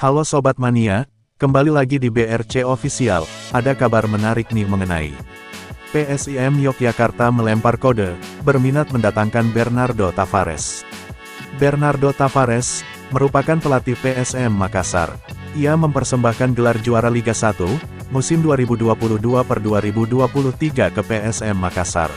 Halo Sobat Mania, kembali lagi di BRC Official. Ada kabar menarik nih mengenai PSIM Yogyakarta melempar kode, berminat mendatangkan Bernardo Tavares. Bernardo Tavares merupakan pelatih PSM Makassar. Ia mempersembahkan gelar juara Liga 1, musim 2022-2023 ke PSM Makassar.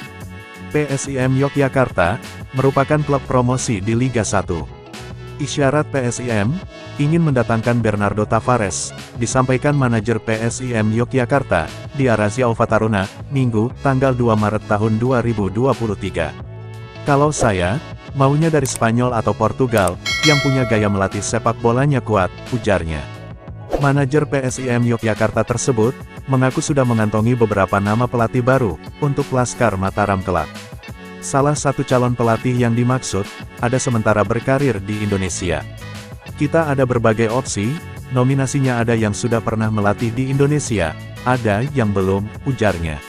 PSIM Yogyakarta merupakan klub promosi di Liga 1. Isyarat PSIM ingin mendatangkan Bernardo Tavares, disampaikan manajer PSIM Yogyakarta, Diarazia Ovataruna, Minggu, tanggal 2 Maret tahun 2023. Kalau saya, maunya dari Spanyol atau Portugal, yang punya gaya melatih sepak bolanya kuat, ujarnya. Manajer PSIM Yogyakarta tersebut, mengaku sudah mengantongi beberapa nama pelatih baru, untuk Laskar Mataram kelak. Salah satu calon pelatih yang dimaksud, ada sementara berkarir di Indonesia. Kita ada berbagai opsi, nominasinya ada yang sudah pernah melatih di Indonesia, ada yang belum, ujarnya.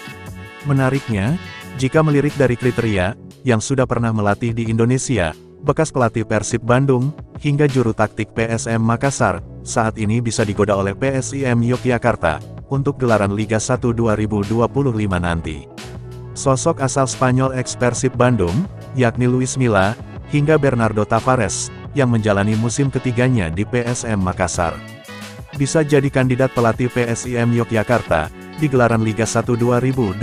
Menariknya, jika melirik dari kriteria, yang sudah pernah melatih di Indonesia, bekas pelatih Persib Bandung, hingga juru taktik PSM Makassar, saat ini bisa digoda oleh PSIM Yogyakarta, untuk gelaran Liga 1 2025 nanti. Sosok asal Spanyol ex Persib Bandung, yakni Luis Milla, hingga Bernardo Tavares, yang menjalani musim ketiganya di PSM Makassar, bisa jadi kandidat pelatih PSIM Yogyakarta, di gelaran Liga 1 2025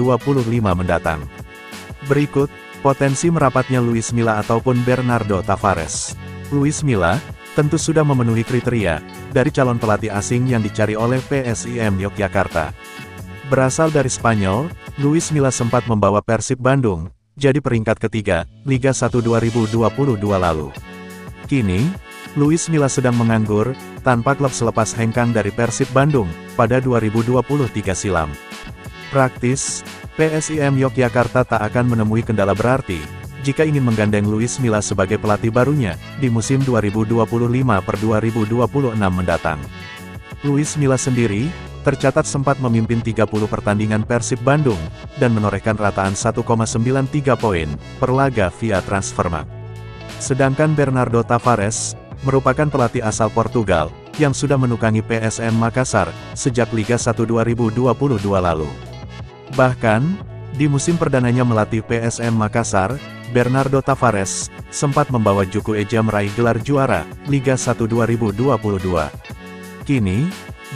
mendatang. Berikut, potensi merapatnya Luis Milla ataupun Bernardo Tavares. Luis Milla, tentu sudah memenuhi kriteria, dari calon pelatih asing yang dicari oleh PSIM Yogyakarta. Berasal dari Spanyol, Luis Milla sempat membawa Persib Bandung, jadi peringkat ketiga, Liga 1 2022 lalu. Kini, Luis Milla sedang menganggur, tanpa klub selepas hengkang dari Persib Bandung, pada 2023 silam. Praktis, PSIM Yogyakarta tak akan menemui kendala berarti, jika ingin menggandeng Luis Milla sebagai pelatih barunya, di musim 2025-2026 mendatang. Luis Milla sendiri, tercatat sempat memimpin 30 pertandingan Persib Bandung, dan menorehkan rataan 1,93 poin, per laga via Transfermarkt. Sedangkan Bernardo Tavares, merupakan pelatih asal Portugal, yang sudah menukangi PSM Makassar, sejak Liga 1 2022 lalu. Bahkan, di musim perdananya melatih PSM Makassar, Bernardo Tavares, sempat membawa Juku Eja meraih gelar juara, Liga 1 2022. Kini,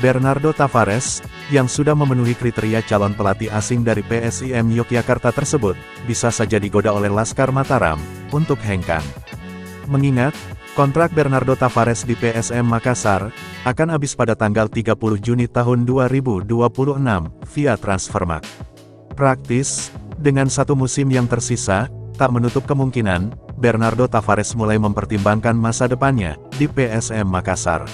Bernardo Tavares, yang sudah memenuhi kriteria calon pelatih asing dari PSIM Yogyakarta tersebut, bisa saja digoda oleh Laskar Mataram, untuk hengkang. Mengingat, kontrak Bernardo Tavares di PSM Makassar, akan habis pada tanggal 30 Juni tahun 2026, via Transfermarkt. Praktis, dengan satu musim yang tersisa, tak menutup kemungkinan, Bernardo Tavares mulai mempertimbangkan masa depannya, di PSM Makassar.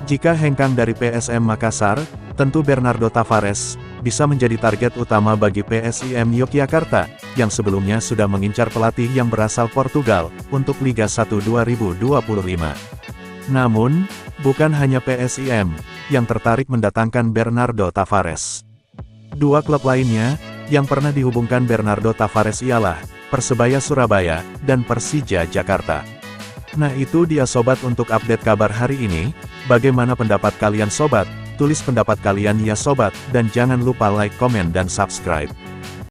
Jika hengkang dari PSM Makassar, tentu Bernardo Tavares, bisa menjadi target utama bagi PSIM Yogyakarta, yang sebelumnya sudah mengincar pelatih yang berasal Portugal, untuk Liga 1 2025. Namun, bukan hanya PSIM, yang tertarik mendatangkan Bernardo Tavares. Dua klub lainnya, yang pernah dihubungkan Bernardo Tavares ialah, Persebaya Surabaya, dan Persija Jakarta. Nah itu dia sobat untuk update kabar hari ini. Bagaimana pendapat kalian sobat? Tulis pendapat kalian ya sobat, dan jangan lupa like, komen dan subscribe.